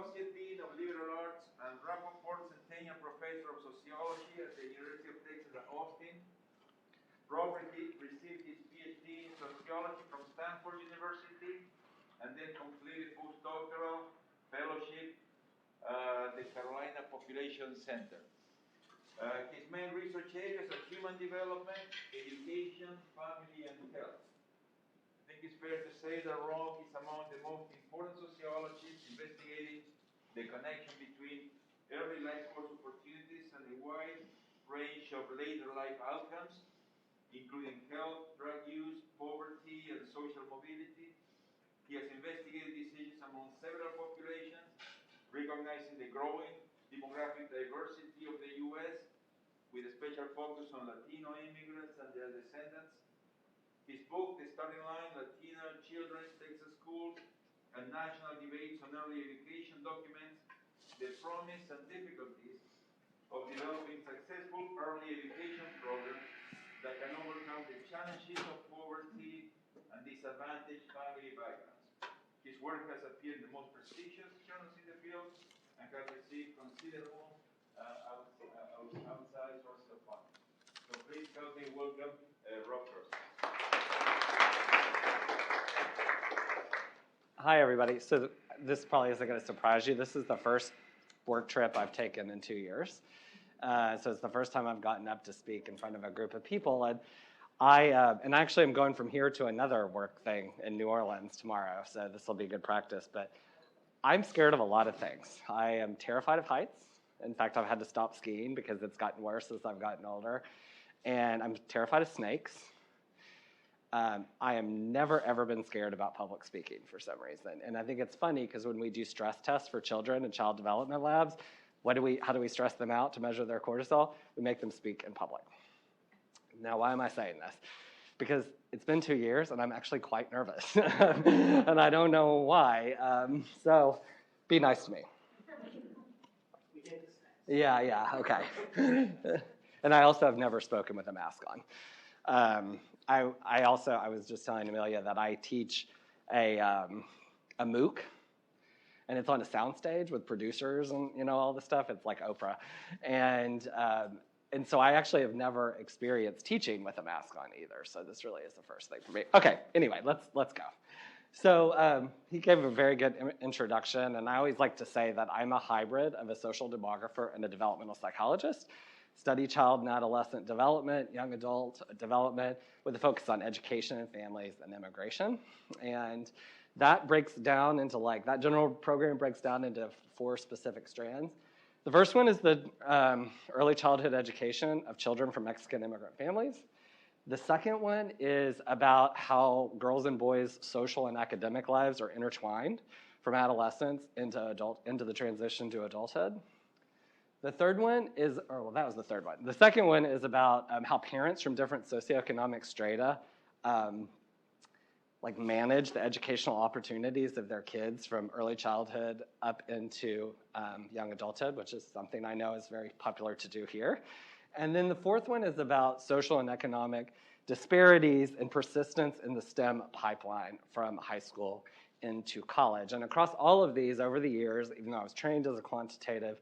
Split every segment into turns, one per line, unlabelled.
Associate Dean of Liberal Arts and Rappaport Centennial Professor of Sociology at the University of Texas at Austin. Rob received his PhD in Sociology from Stanford University and then completed postdoctoral fellowship at the Carolina Population Center. His main research areas are human development, education, family, and health. I think it's fair to say that Rob is among the most important sociologists investigating the connection between early life course opportunities and a wide range of later life outcomes, including health, drug use, poverty, and social mobility. He has investigated these issues among several populations, recognizing the growing demographic diversity of the U.S., with a special focus on Latino immigrants and their descendants. His book, The Starting Line, Latino Children's Texas Schools and National Debates on Early Education, documents the promise and difficulties of developing successful early education programs that can overcome the challenges of poverty and disadvantaged family backgrounds. His work has appeared in the most prestigious journals in the field and has received considerable outside sources of funding. So please help me welcome Rob Crosnoe.
Hi, everybody. So this probably isn't going to surprise you. This is the first work trip I've taken in 2 years. So it's the first time I've gotten up to speak in front of a group of people. And and actually I'm going from here to another work thing in New Orleans tomorrow. So this will be good practice. But I'm scared of a lot of things. I am terrified of heights. In fact, I've had to stop skiing because it's gotten worse as I've gotten older. And I'm terrified of snakes. I am never, ever been scared about public speaking for some reason. And I think it's funny because when we do stress tests for children in child development labs, how do we stress them out to measure their cortisol? We make them speak in public. Now, why am I saying this? Because it's been 2 years and I'm actually quite nervous. And I don't know why. So be nice to me. Yeah, okay. And I also have never spoken with a mask on. I was just telling Amelia that I teach a MOOC, and it's on a soundstage with producers and all the stuff. It's like Oprah, and so I actually have never experienced teaching with a mask on either. So this really is the first thing for me. Okay, anyway, let's go. So he gave a very good introduction, and I always like to say that I'm a hybrid of a social demographer and a developmental psychologist. Study child and adolescent development, young adult development, with a focus on education and families and immigration. And that breaks down into that general program breaks down into 4 specific strands. The first one is the early childhood education of children from Mexican immigrant families. The second one is about how girls and boys' social and academic lives are intertwined from adolescence into the transition to adulthood. The third one is, that was the third one. The second one is about how parents from different socioeconomic strata manage the educational opportunities of their kids from early childhood up into young adulthood, which is something I know is very popular to do here. And then the fourth one is about social and economic disparities and persistence in the STEM pipeline from high school into college. And across all of these over the years, even though I was trained as a quantitative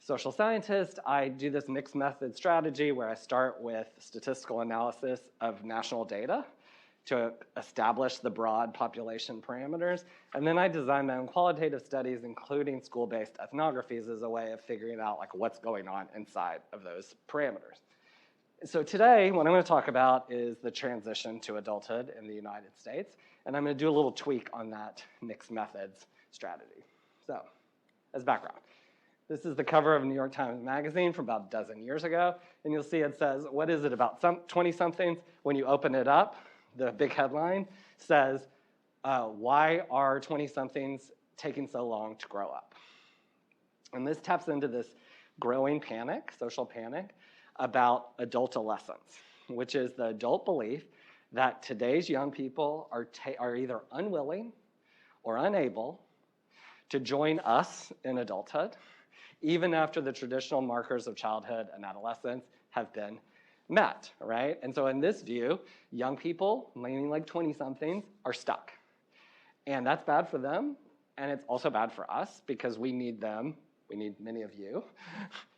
social scientist, I do this mixed method strategy where I start with statistical analysis of national data to establish the broad population parameters. And then I design my own qualitative studies, including school-based ethnographies, as a way of figuring out what's going on inside of those parameters. So today, what I'm going to talk about is the transition to adulthood in the United States. And I'm going to do a little tweak on that mixed methods strategy. So, as background, this is the cover of New York Times Magazine from about a dozen years ago. And you'll see it says, what is it about 20-somethings? When you open it up, the big headline says, why are 20-somethings taking so long to grow up? And this taps into this growing panic, social panic, about adultolescence, which is the adult belief that today's young people are either unwilling or unable to join us in adulthood, even after the traditional markers of childhood and adolescence have been met, right? And so in this view, young people, meaning 20-somethings, are stuck. And that's bad for them, and it's also bad for us because we need them, we need many of you,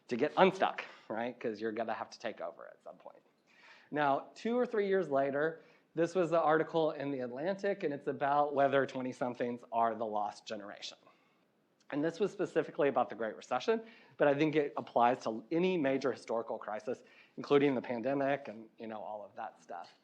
to get unstuck, right? Because you're gonna have to take over at some point. Now, 2 or 3 years later, this was the article in The Atlantic, and it's about whether 20-somethings are the lost generation. And this was specifically about the Great Recession, but I think it applies to any major historical crisis, including the pandemic and all of that stuff.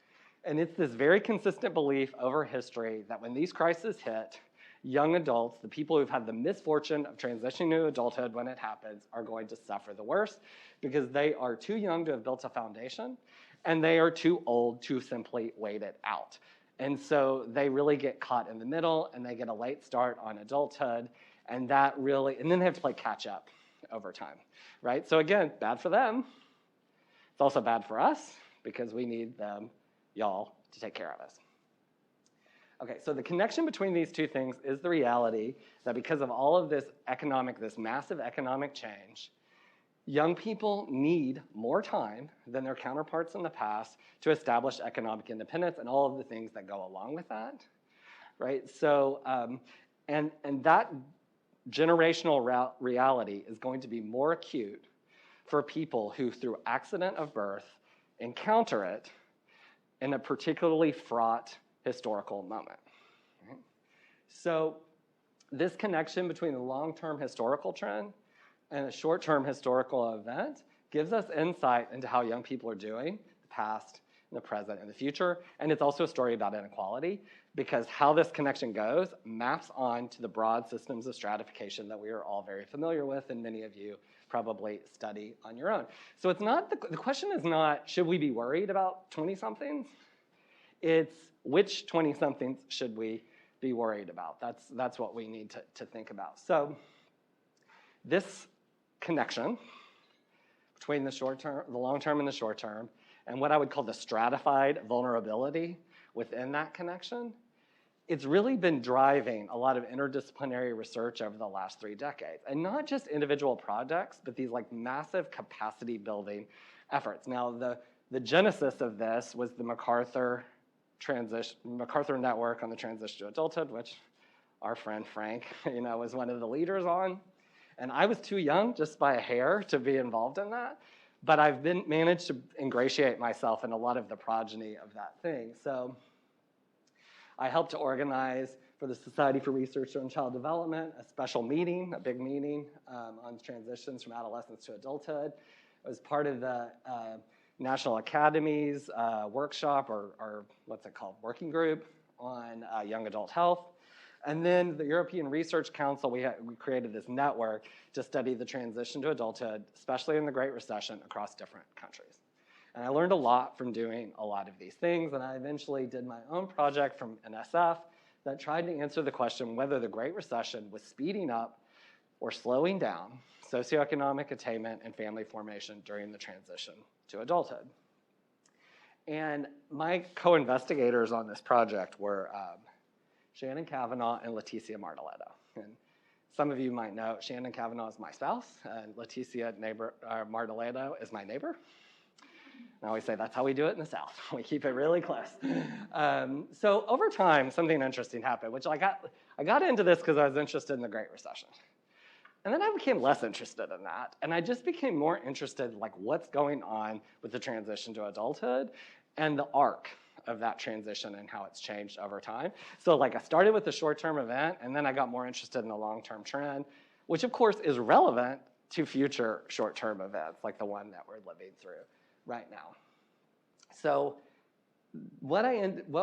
And it's this very consistent belief over history that when these crises hit, young adults, the people who've had the misfortune of transitioning to adulthood when it happens, are going to suffer the worst because they are too young to have built a foundation, and they are too old to simply wait it out. And so they really get caught in the middle, and they get a late start on adulthood, and then they have to play catch up over time, right? So again, bad for them. It's also bad for us because we need them, y'all, to take care of us. Okay, so the connection between these two things is the reality that because of all of this massive economic change, young people need more time than their counterparts in the past to establish economic independence and all of the things that go along with that, right? So, and that generational reality is going to be more acute for people who, through accident of birth, encounter it in a particularly fraught historical moment. Right? So this connection between the long-term historical trend and a short-term historical event gives us insight into how young people are doing, the past, and the present, and the future. And it's also a story about inequality, because how this connection goes maps on to the broad systems of stratification that we are all very familiar with, and many of you probably study on your own. So it's not, the question is not, should we be worried about 20-somethings? It's which 20-somethings should we be worried about? That's what we need to think about. So this connection between the short term, the long term and the short term, and what I would call the stratified vulnerability within that connection, it's really been driving a lot of interdisciplinary research over the last 3 decades. And not just individual projects, but these like massive capacity building efforts. Now, the genesis of this was the MacArthur Network on the Transition to Adulthood, which our friend Frank, was one of the leaders on. And I was too young, just by a hair, to be involved in that. But I've managed to ingratiate myself in a lot of the progeny of that thing. So I helped to organize for the Society for Research on Child Development a special meeting, a big meeting on transitions from adolescence to adulthood. It was part of the National Academy's workshop, or what's it called, working group on young adult health. And then the European Research Council, we created this network to study the transition to adulthood, especially in the Great Recession, across different countries. And I learned a lot from doing a lot of these things, and I eventually did my own project from NSF that tried to answer the question whether the Great Recession was speeding up or slowing down socioeconomic attainment and family formation during the transition to adulthood. And my co-investigators on this project were Shannon Kavanaugh and Leticia Martoletto. And some of you might know Shannon Kavanaugh is my spouse, and Leticia Martoletto is my neighbor. I always say that's how we do it in the South. We keep it really close. So over time, something interesting happened, which I got into this because I was interested in the Great Recession. And then I became less interested in that, and I just became more interested in what's going on with the transition to adulthood and the arc of that transition and how it's changed over time. So I started with the short-term event, and then I got more interested in the long-term trend, which of course is relevant to future short-term events like the one that we're living through right now. So what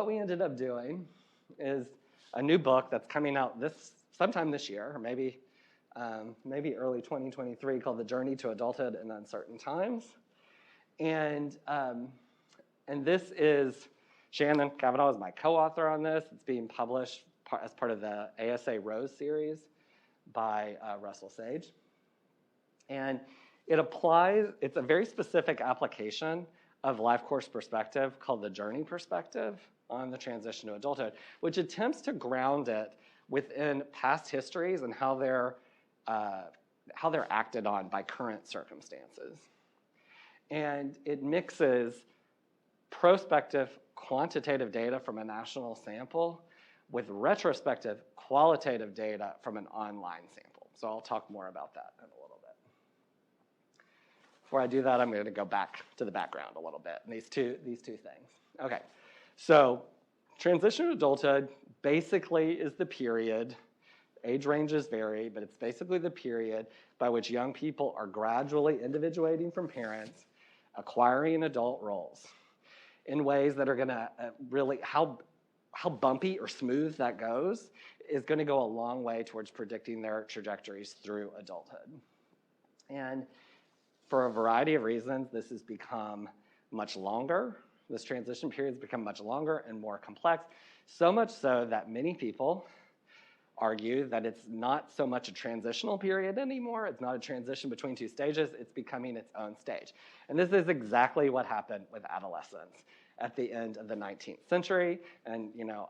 we ended up doing is a new book that's coming out sometime this year, or maybe early 2023, called The Journey to Adulthood in Uncertain Times. And this is, Shannon Kavanaugh is my co-author on this. It's being published as part of the ASA Rose series by Russell Sage. And it's a very specific application of life course perspective called the Journey Perspective on the transition to adulthood, which attempts to ground it within past histories and how they're acted on by current circumstances. And it mixes prospective quantitative data from a national sample with retrospective qualitative data from an online sample. So I'll talk more about that in a little bit. Before I do that, I'm going to go back to the background a little bit, and these two things. Okay, so transition to adulthood basically is the period, age ranges vary, but it's basically the period by which young people are gradually individuating from parents, acquiring adult roles in ways that are going to really, how bumpy or smooth that goes is going to go a long way towards predicting their trajectories through adulthood. And for a variety of reasons, this has become much longer. This transition period has become much longer and more complex, so much so that many people argue that it's not so much a transitional period anymore. It's not a transition between two stages. It's becoming its own stage. And this is exactly what happened with adolescence at the end of the 19th century. And, you know,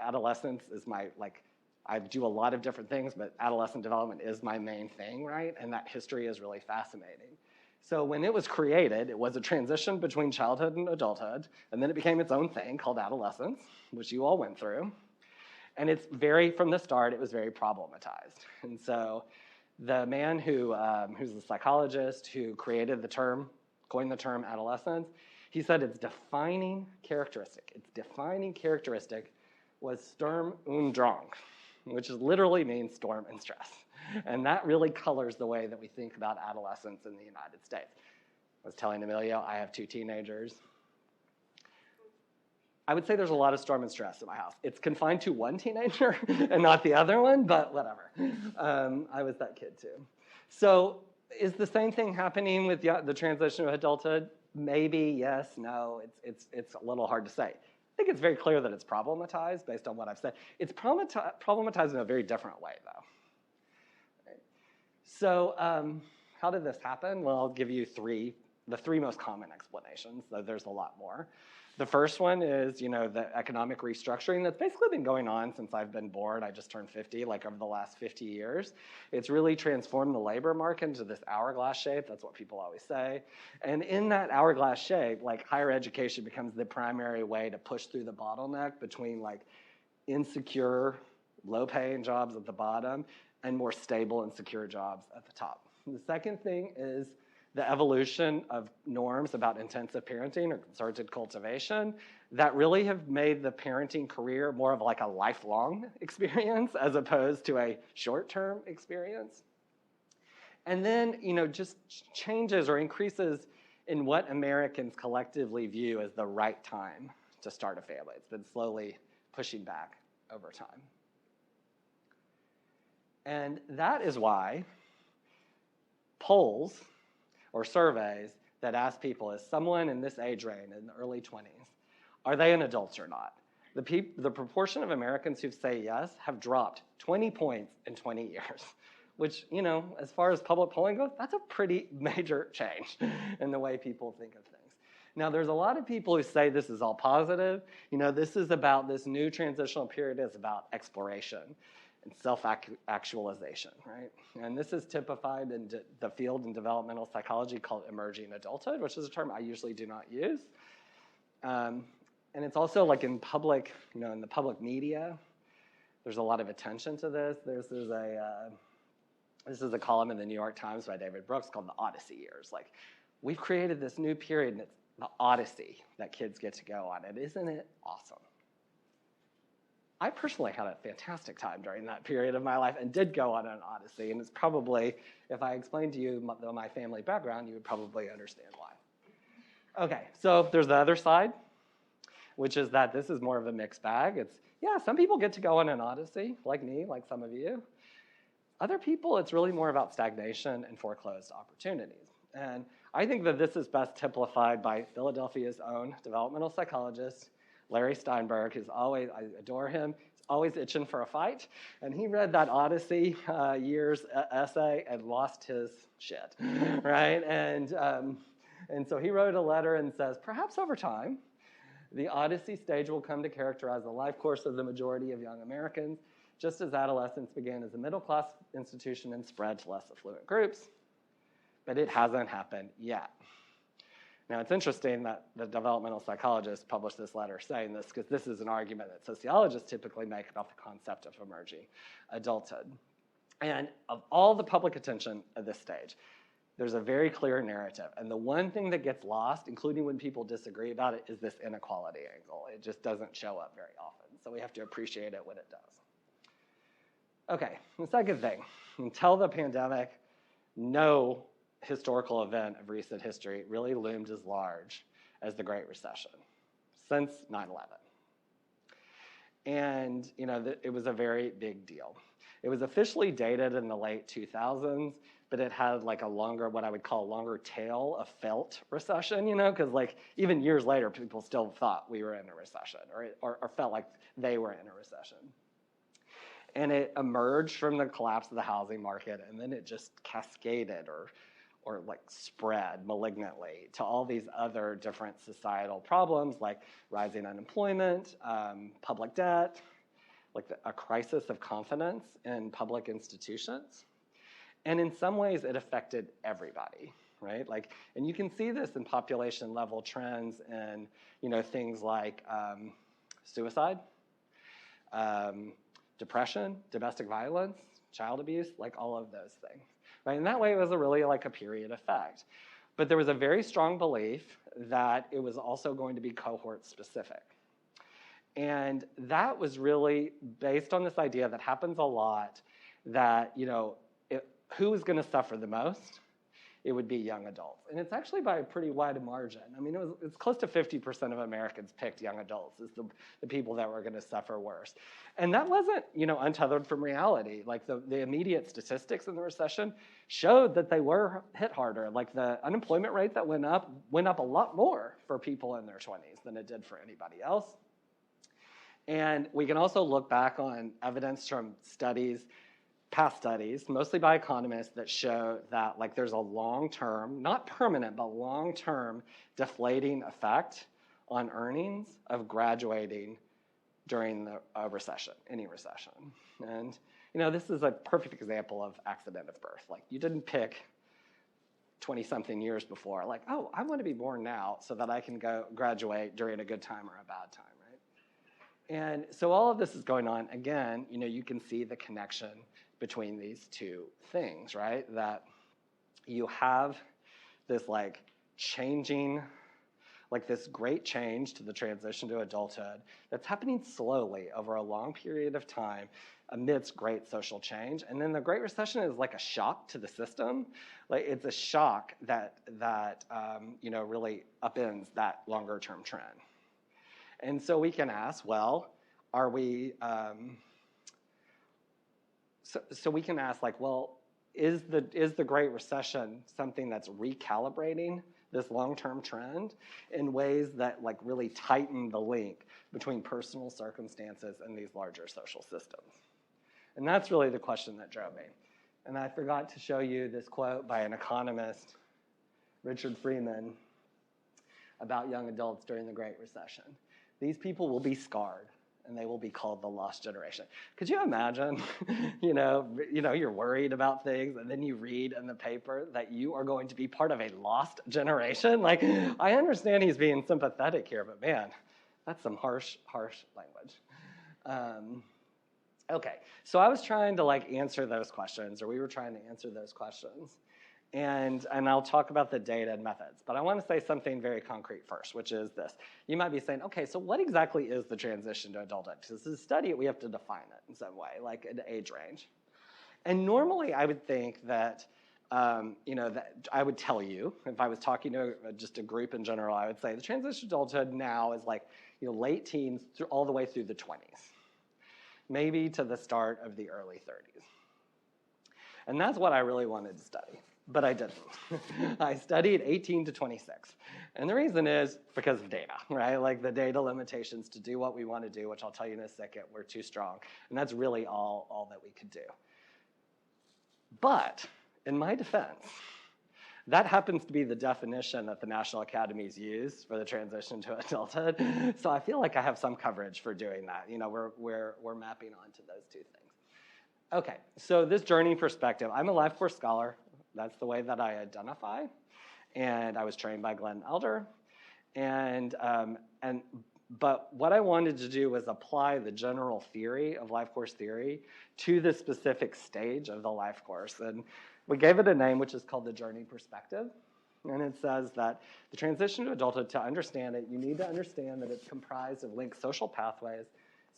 adolescence is my, I do a lot of different things, but adolescent development is my main thing, right? And that history is really fascinating. So when it was created, it was a transition between childhood and adulthood, and then it became its own thing called adolescence, which you all went through. And it's from the start, it was very problematized. And so the man who's the psychologist who created the term, coined the term adolescence, he said its defining characteristic was Sturm und Drang, which literally means storm and stress. And that really colors the way that we think about adolescence in the United States. I was telling Emilio, I have 2 teenagers. I would say there's a lot of storm and stress in my house. It's confined to one teenager and not the other one, but whatever. I was that kid too. So is the same thing happening with the transition to adulthood? Maybe, yes, no, it's a little hard to say. I think it's very clear that it's problematized based on what I've said. It's problematized in a very different way, though. Right. So how did this happen? Well, I'll give you the three most common explanations, though there's a lot more. The first one is, you know, the economic restructuring that's basically been going on since I've been born. I just turned 50, over the last 50 years. It's really transformed the labor market into this hourglass shape. That's what people always say. And in that hourglass shape, higher education becomes the primary way to push through the bottleneck between insecure, low-paying jobs at the bottom and more stable and secure jobs at the top. The second thing is the evolution of norms about intensive parenting or concerted cultivation that really have made the parenting career more of a lifelong experience as opposed to a short-term experience. And then, just changes or increases in what Americans collectively view as the right time to start a family. It's been slowly pushing back over time. And that is why polls or surveys that ask people, is someone in this age range, in the early 20s, are they an adult or not? The proportion of Americans who say yes have dropped 20 points in 20 years, which, as far as public polling goes, that's a pretty major change in the way people think of things. Now, there's a lot of people who say this is all positive. This is about, this new transitional period is about exploration and self-actualization, right? And this is typified in the field in developmental psychology called emerging adulthood, which is a term I usually do not use. And it's also in public, in the public media, there's a lot of attention to this. This is a column in the New York Times by David Brooks called the Odyssey Years. We've created this new period, and it's the Odyssey that kids get to go on. And isn't it awesome? I personally had a fantastic time during that period of my life and did go on an odyssey. And it's probably, if I explained to you my family background, you would probably understand why. Okay, so there's the other side, which is that this is more of a mixed bag. Some people get to go on an odyssey, like me, like some of you. Other people, it's really more about stagnation and foreclosed opportunities. And I think that this is best typified by Philadelphia's own developmental psychologist, Larry Steinberg, who's always, I adore him, he's always itching for a fight. And he read that Odyssey years essay and lost his shit, right? And so he wrote a letter and says, perhaps over time, the Odyssey stage will come to characterize the life course of the majority of young Americans, just as adolescence began as a middle-class institution and spread to less affluent groups. But it hasn't happened yet. Now, it's interesting that the developmental psychologists published this letter saying this, because this is an argument that sociologists typically make about the concept of emerging adulthood. And of all the public attention at this stage, there's a very clear narrative. And the one thing that gets lost, including when people disagree about it, is this inequality angle. It just doesn't show up very often. So we have to appreciate it when it does. Okay, the second thing, until the pandemic, no historical event of recent history really loomed as large as the Great Recession since 9/11. And it was a very big deal. It was officially dated in the late 2000s, but it had like a longer, what I would call longer tail of felt recession, because like even years later, people still thought we were in a recession or felt like they were in a recession. And it emerged from the collapse of the housing market, and then it just cascaded or like spread malignantly to all these other different societal problems like rising unemployment, public debt, like a crisis of confidence in public institutions. And in some ways, it affected everybody, right? Like, and you can see this in population level trends and, things like suicide, depression, domestic violence, child abuse, like all of those things, right? And that way, it was really like a period effect. But there was a very strong belief that it was also going to be cohort specific. And that was really based on this idea that happens a lot that, who is going to suffer the most? It would be young adults. And it's actually by a pretty wide margin. I mean, it's close to 50% of Americans picked young adults as the people that were going to suffer worse. And that wasn't, untethered from reality. Like the immediate statistics in the recession showed that they were hit harder. Like the unemployment rate that went up a lot more for people in their 20s than it did for anybody else. And we can also look back on evidence from studies, past studies, mostly by economists, that show that like there's a long-term, not permanent, but long-term deflating effect on earnings of graduating during the recession, any recession. And this is a perfect example of accident of birth. Like you didn't pick 20-something years before, like, oh, I want to be born now so that I can go graduate during a good time or a bad time, right? And so all of this is going on. Again, you can see the connection between these two things, right? That you have this like changing, like this great change to the transition to adulthood that's happening slowly over a long period of time amidst great social change. And then the Great Recession is like a shock to the system. Like it's a shock that really upends that longer term trend. And so we can ask, well, are we, so we can ask like, well, is the Great Recession something that's recalibrating this long-term trend in ways that like really tighten the link between personal circumstances and these larger social systems? And that's really the question that drove me. And I forgot to show you this quote by an economist, Richard Freeman, about young adults during the Great Recession. These people will be scarred, and they will be called the lost generation. Could you imagine, you're worried about things, and then you read in the paper that you are going to be part of a lost generation? Like, I understand he's being sympathetic here, but man, that's some harsh language. Okay, so I was trying to answer those questions, or we were trying to answer those questions. And I'll talk about the data and methods, but I want to say something very concrete first, which is this. You might be saying, okay, so what exactly is the transition to adulthood? Because this is a study, we have to define it in some way, like an age range. And normally I would think that, that I would tell you, if I was talking to just a group in general, I would say the transition to adulthood now is late teens all the way through the 20s, maybe to the start of the early 30s. And that's what I really wanted to study. But I didn't. I studied 18 to 26. And the reason is because of data, right? Like the data limitations to do what we want to do, which I'll tell you in a second, were too strong. And that's really all that we could do. But in my defense, that happens to be the definition that the National Academies use for the transition to adulthood. So I feel like I have some coverage for doing that. We're mapping onto those two things. Okay, so this journey perspective, I'm a life course scholar. That's the way that I identify. and I was trained by Glenn Elder. But what I wanted to do was apply the general theory of life course theory to the specific stage of the life course. And we gave it a name, which is called the journey perspective. And it says that the transition to adulthood, to understand it, you need to understand that it's comprised of linked social pathways,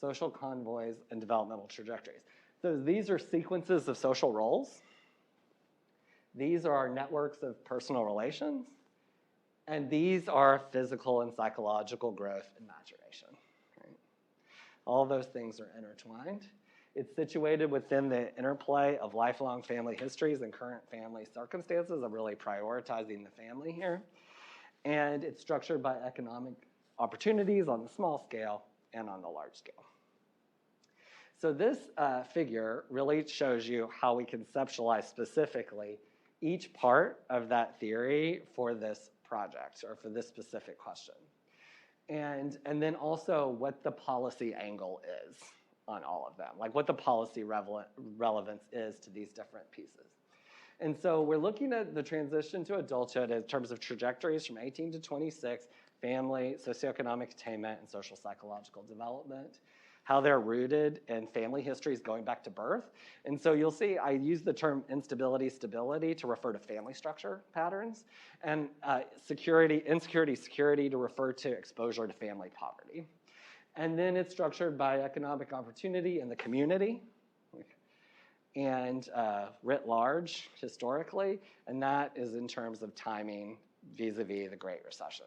social convoys, and developmental trajectories. So these are sequences of social roles. These are our networks of personal relations. And these are physical and psychological growth and maturation. Right? All those things are intertwined. It's situated within the interplay of lifelong family histories and current family circumstances of really prioritizing the family here. And it's structured by economic opportunities on the small scale and on the large scale. So this figure really shows you how we conceptualize specifically each part of that theory for this project or for this specific question. And then also what the policy angle is on all of them, like what the policy relevance is to these different pieces. And so we're looking at the transition to adulthood in terms of trajectories from 18 to 26, family, socioeconomic attainment, and social psychological development, how they're rooted in family histories going back to birth. And so you'll see I use the term instability, stability to refer to family structure patterns, and security, insecurity, security to refer to exposure to family poverty. And then it's structured by economic opportunity in the community and writ large historically, and that is in terms of timing vis-a-vis the Great Recession.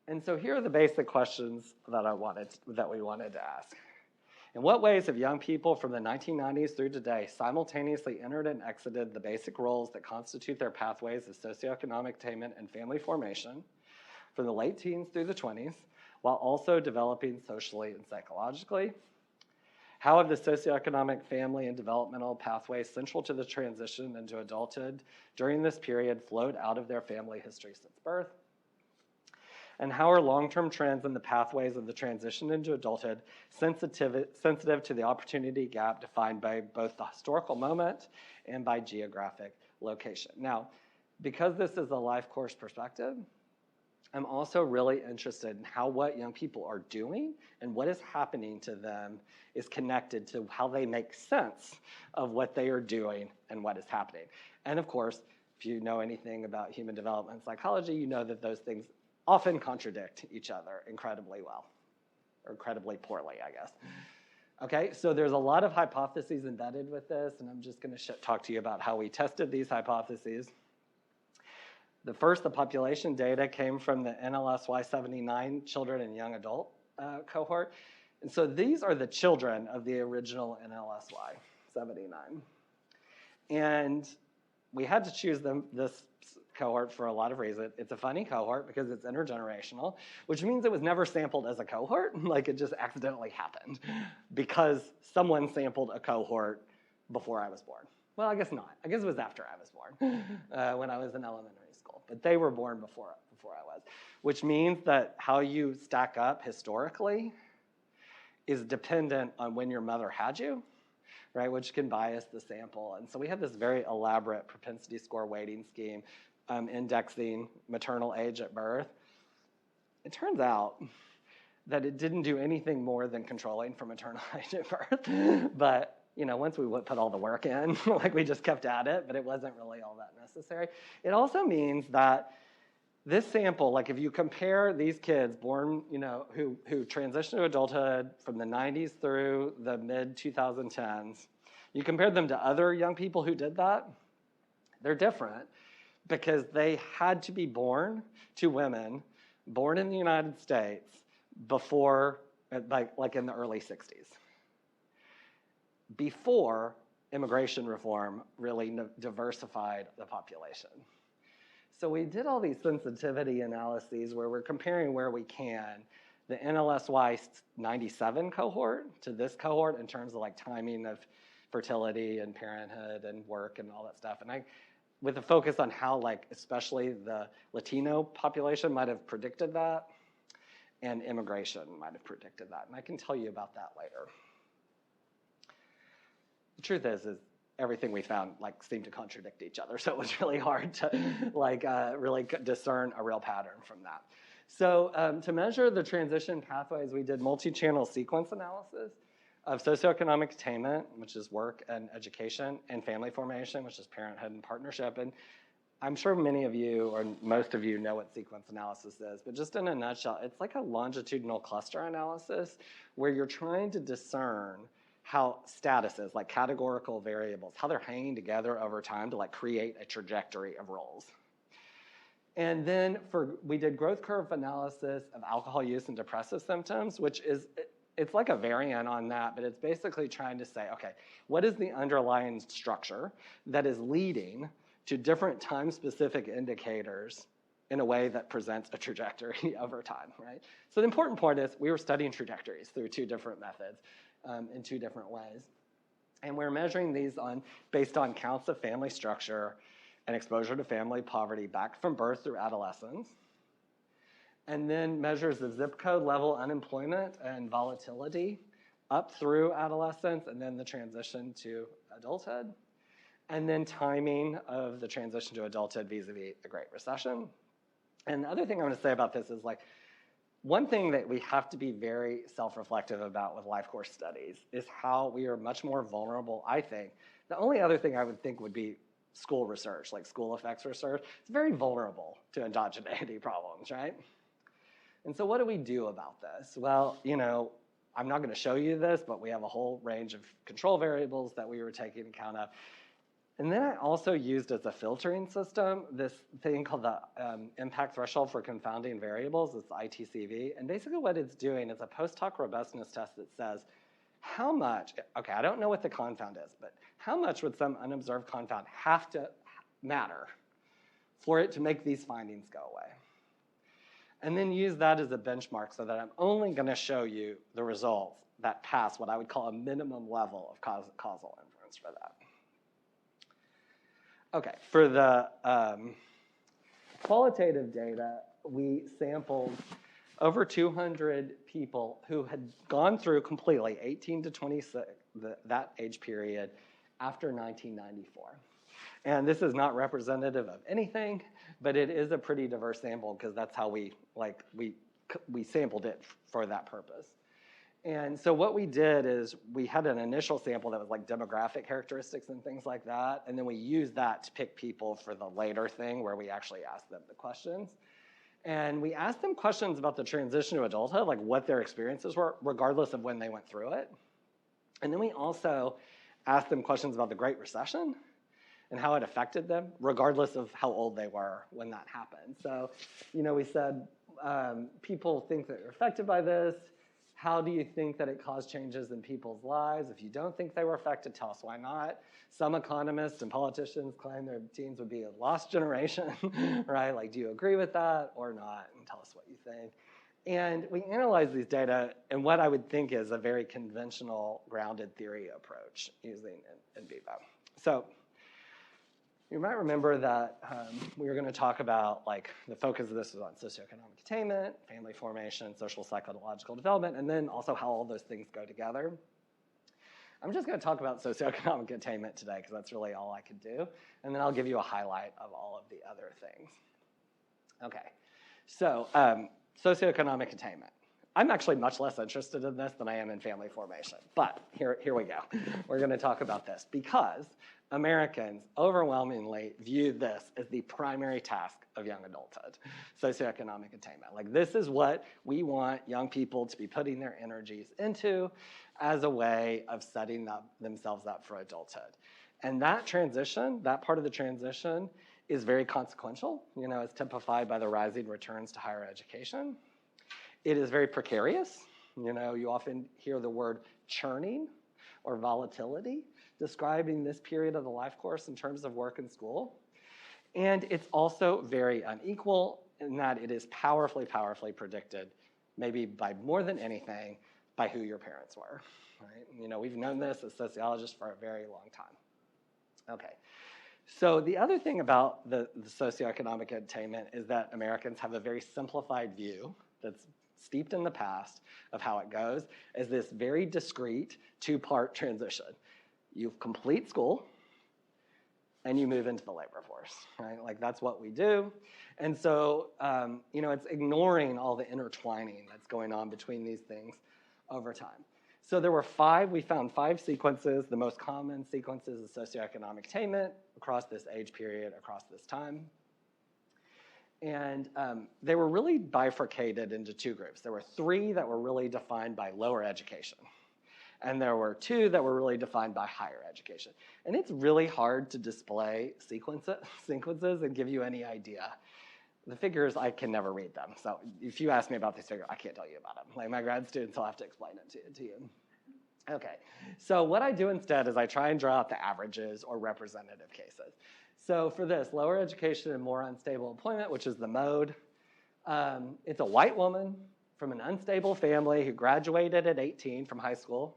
And so here are the basic questions that we wanted to ask. In what ways have young people from the 1990s through today simultaneously entered and exited the basic roles that constitute their pathways of socioeconomic attainment and family formation from the late teens through the 20s, while also developing socially and psychologically? How have the socioeconomic, family, and developmental pathways central to the transition into adulthood during this period flowed out of their family history since birth? And how are long-term trends in the pathways of the transition into adulthood sensitive to the opportunity gap defined by both the historical moment and by geographic location? Now, because this is a life course perspective, I'm also really interested in how what young people are doing and what is happening to them is connected to how they make sense of what they are doing and what is happening. And of course, if you know anything about human development and psychology, you know that those things often contradict each other incredibly well, or incredibly poorly, I guess. Okay, so there's a lot of hypotheses embedded with this, and I'm just gonna talk to you about how we tested these hypotheses. The population data came from the NLSY 79 children and young adult cohort. And so these are the children of the original NLSY 79. And we had to choose this cohort for a lot of reasons. It's a funny cohort because it's intergenerational, which means it was never sampled as a cohort, like it just accidentally happened because someone sampled a cohort before I was born. Well, I guess not. I guess it was after I was born, when I was in elementary school. But they were born before I was, which means that how you stack up historically is dependent on when your mother had you, right, which can bias the sample. And so we have this very elaborate propensity score weighting scheme indexing maternal age at birth. It turns out that it didn't do anything more than controlling for maternal age at birth. But you know, once we put all the work in, like we just kept at it, but it wasn't really all that necessary. It also means that this sample, like if you compare these kids born, you know, who transitioned to adulthood from the 90s through the mid-2010s, you compare them to other young people who did that, they're different because they had to be born to women born in the United States before, like in the early 60s. Before immigration reform really diversified the population. So we did all these sensitivity analyses where we're comparing where we can the NLSY 97 cohort to this cohort in terms of like timing of fertility and parenthood and work and all that stuff. And with a focus on how like especially the Latino population might have predicted that and immigration might have predicted that. And I can tell you about that later. The truth is everything we found like seemed to contradict each other. So it was really hard to really discern a real pattern from that. So to measure the transition pathways, we did multi-channel sequence analysis of socioeconomic attainment, which is work and education, and family formation, which is parenthood and partnership. And I'm sure many of you, or most of you, know what sequence analysis is, but just in a nutshell, it's like a longitudinal cluster analysis where you're trying to discern how statuses, like categorical variables, how they're hanging together over time to like create a trajectory of roles. And then we did growth curve analysis of alcohol use and depressive symptoms, which is, it's like a variant on that, but it's basically trying to say, okay, what is the underlying structure that is leading to different time-specific indicators in a way that presents a trajectory over time, right? So the important point is we were studying trajectories through two different methods in two different ways. And we're measuring these based on counts of family structure and exposure to family poverty back from birth through adolescence. And then measures of zip code level unemployment and volatility up through adolescence and then the transition to adulthood. And then timing of the transition to adulthood vis-a-vis the Great Recession. And the other thing I want to say about this is like, one thing that we have to be very self-reflective about with life course studies is how we are much more vulnerable, I think. The only other thing I would think would be school research, like school effects research. It's very vulnerable to endogeneity problems, right? And so what do we do about this? Well, you know, I'm not going to show you this, but we have a whole range of control variables that we were taking account of. And then I also used as a filtering system this thing called the impact threshold for confounding variables. It's ITCV. And basically what it's doing is a post hoc robustness test that says how much, okay, I don't know what the confound is, but how much would some unobserved confound have to matter for it to make these findings go away? And then use that as a benchmark so that I'm only going to show you the results that pass what I would call a minimum level of causal inference for that. Okay, for the qualitative data, we sampled over 200 people who had gone through completely 18 to 26, that age period, after 1994. And this is not representative of anything, but it is a pretty diverse sample because that's how we sampled it for that purpose. And so what we did is we had an initial sample that was like demographic characteristics and things like that, and then we used that to pick people for the later thing where we actually asked them the questions. And we asked them questions about the transition to adulthood, like what their experiences were, regardless of when they went through it. And then we also asked them questions about the Great Recession and how it affected them, regardless of how old they were when that happened. So, you know, we said, people think that they're affected by this. How do you think that it caused changes in people's lives? If you don't think they were affected, tell us why not. Some economists and politicians claim their teens would be a lost generation, right? Like, do you agree with that or not? And tell us what you think. And we analyzed these data in what I would think is a very conventional grounded theory approach using in vivo. So you might remember that we were going to talk about, like, the focus of this was on socioeconomic attainment, family formation, social psychological development, and then also how all those things go together. I'm just going to talk about socioeconomic attainment today because that's really all I could do, and then I'll give you a highlight of all of the other things. Okay, so socioeconomic attainment. I'm actually much less interested in this than I am in family formation, but here we go. We're going to talk about this because Americans overwhelmingly view this as the primary task of young adulthood, socioeconomic attainment. Like, this is what we want young people to be putting their energies into as a way of setting themselves up for adulthood. And that transition, that part of the transition, is very consequential. You know, it's typified by the rising returns to higher education. It is very precarious. You know, you often hear the word churning or volatility describing this period of the life course in terms of work and school. And it's also very unequal in that it is powerfully, powerfully predicted, maybe by more than anything, by who your parents were, right? You know, we've known this as sociologists for a very long time. Okay, so the other thing about the socioeconomic attainment is that Americans have a very simplified view that's steeped in the past of how it goes as this very discrete two-part transition. You complete school, and you move into the labor force, right? Like that's what we do. And so, it's ignoring all the intertwining that's going on between these things over time. So we found 5 sequences. The most common sequences of socioeconomic attainment across this age period, across this time. And they were really bifurcated into 2 groups. There were 3 that were really defined by lower education. And there were 2 that were really defined by higher education. And it's really hard to display sequences and give you any idea. The figures, I can never read them. So if you ask me about these figures, I can't tell you about them. Like my grad students, I'll have to explain it to you. Okay, so what I do instead is I try and draw out the averages or representative cases. So for this, lower education and more unstable employment, which is the mode, it's a white woman from an unstable family who graduated at 18 from high school,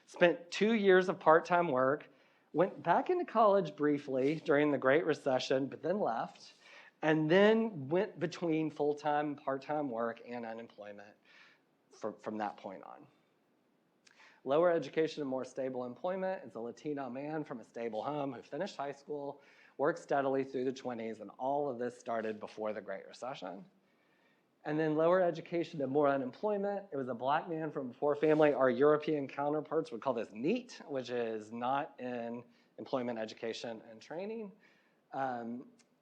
spent 2 years of part-time work, went back into college briefly during the Great Recession, but then left, and then went between full-time and part-time work and unemployment from that point on. Lower education and more stable employment is a Latino man from a stable home who finished high school, worked steadily through the 20s, and all of this started before the Great Recession. And then lower education and more unemployment, it was a black man from a poor family. Our European counterparts would call this NEET, which is not in employment, education, and training.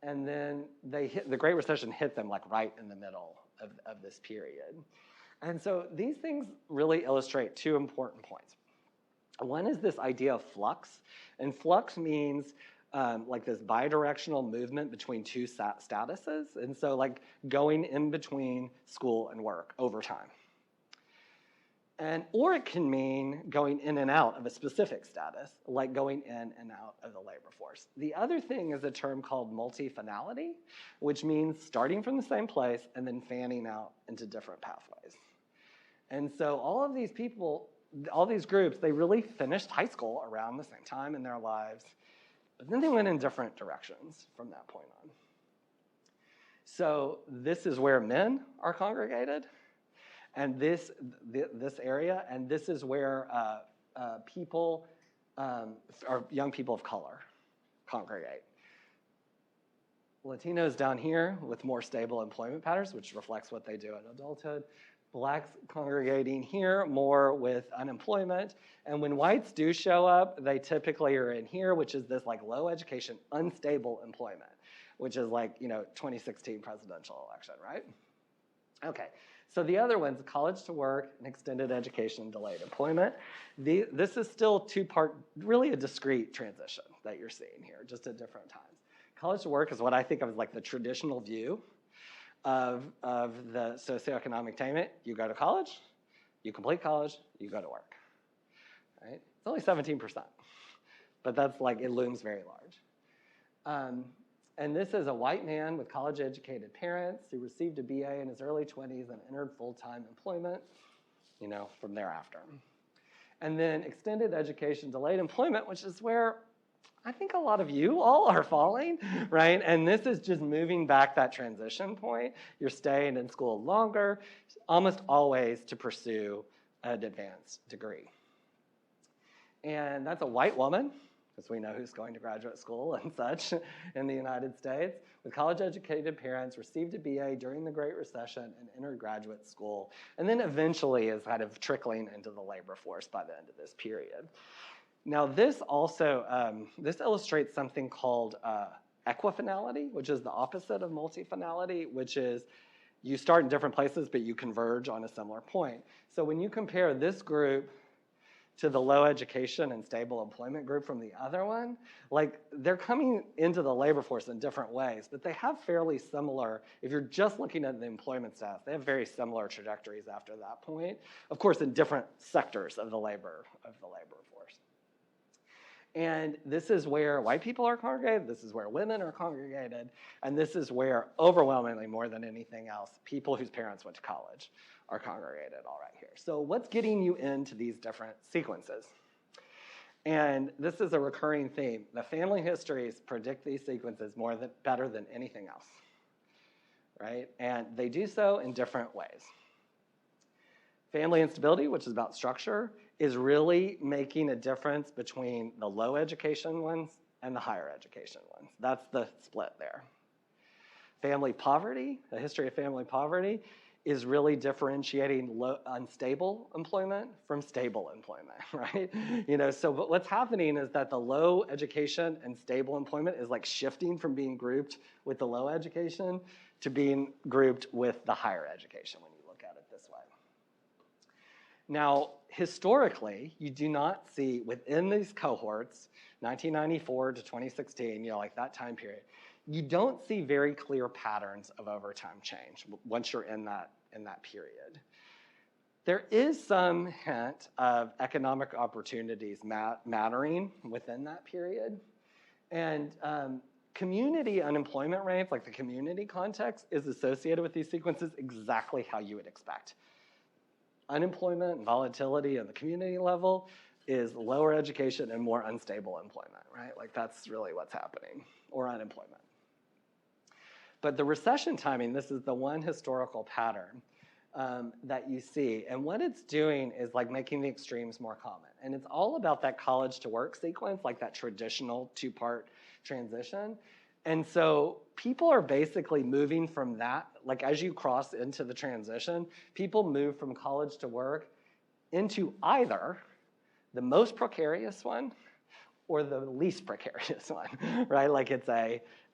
And then the Great Recession hit them like right in the middle of this period. And so these things really illustrate 2 important points. One is this idea of flux, and flux means like this bidirectional movement between 2 statuses, and so like going in between school and work over time. Or it can mean going in and out of a specific status, like going in and out of the labor force. The other thing is a term called multifinality, which means starting from the same place and then fanning out into different pathways. And so all of these people, all these groups, they really finished high school around the same time in their lives, but then they went in different directions from that point on. So this is where men are congregated, and this area, and this is where people, or young people of color, congregate. Latinos down here with more stable employment patterns, which reflects what they do in adulthood. Blacks congregating here more with unemployment. And when whites do show up, they typically are in here, which is this like low education, unstable employment, which is like, 2016 presidential election, right? Okay, so the other ones, college to work and extended education, delayed employment. This is still 2-part, really a discrete transition that you're seeing here, just at different times. College to work is what I think of as like the traditional view of the socioeconomic attainment. You go to college, you complete college, you go to work, right? It's only 17%, but that's like, it looms very large. And this is a white man with college-educated parents who received a BA in his early 20s and entered full-time employment, from thereafter. And then extended education, delayed employment, which is where I think a lot of you all are falling, right? And this is just moving back that transition point. You're staying in school longer, almost always to pursue an advanced degree. And that's a white woman, because we know who's going to graduate school and such in the United States, with college-educated parents, received a BA during the Great Recession and entered graduate school, and then eventually is kind of trickling into the labor force by the end of this period. Now, this also, this illustrates something called equifinality, which is the opposite of multifinality, which is you start in different places, but you converge on a similar point. So when you compare this group to the low education and stable employment group from the other one, like they're coming into the labor force in different ways, but they have fairly similar, if you're just looking at the employment stats, they have very similar trajectories after that point, of course in different sectors of the labor force. And this is where white people are congregated, this is where women are congregated, and this is where overwhelmingly more than anything else, people whose parents went to college are congregated all right here. So what's getting you into these different sequences? And this is a recurring theme. The family histories predict these sequences better than anything else, right? And they do so in different ways. Family instability, which is about structure, is really making a difference between the low education ones and the higher education ones. That's the split there. Family poverty, the history of family poverty, is really differentiating unstable employment from stable employment, right? So what's happening is that the low education and stable employment is like shifting from being grouped with the low education to being grouped with the higher education when you look at it this way. Now, historically, you do not see within these cohorts, 1994 to 2016, like that time period, you don't see very clear patterns of overtime change once you're in that period. There is some hint of economic opportunities mattering within that period. And community unemployment rates, like the community context, is associated with these sequences exactly how you would expect. Unemployment and volatility on the community level is lower education and more unstable employment, right? Like that's really what's happening, or unemployment. But the recession timing, this is the one historical pattern that you see. And what it's doing is like making the extremes more common. And it's all about that college to work sequence, like that traditional two-part transition. And so people are basically moving from that, like as you cross into the transition, people move from college to work into either the most precarious one or the least precarious one, right? Like it's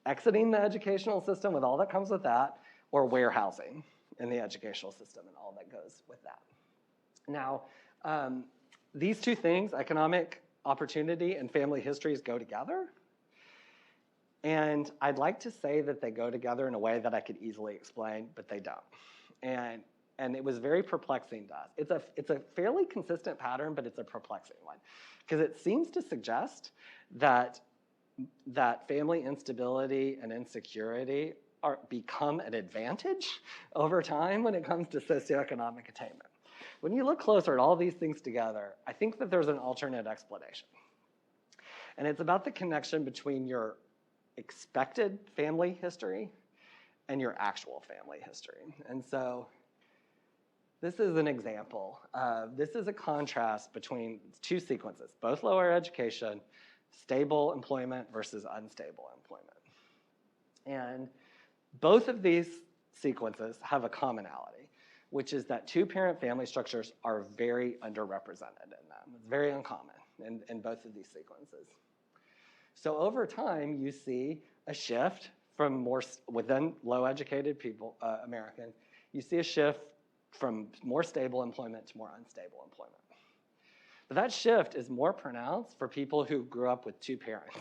exiting the educational system with all that comes with that, or warehousing in the educational system and all that goes with that. Now, these two things, economic opportunity and family histories, go together. And I'd like to say that they go together in a way that I could easily explain, but they don't. And it was very perplexing to us. It's a fairly consistent pattern, but it's a perplexing one, because it seems to suggest that family instability and insecurity become an advantage over time when it comes to socioeconomic attainment. When you look closer at all these things together, I think that there's an alternate explanation. And it's about the connection between your expected family history and your actual family history. And so this is an example. This is a contrast between two sequences, both lower education, stable employment versus unstable employment. And both of these sequences have a commonality, which is that two-parent family structures are very underrepresented in them. It's very uncommon in both of these sequences. So over time, you see a shift from within low-educated people, American, you see a shift from more stable employment to more unstable employment. But that shift is more pronounced for people who grew up with two parents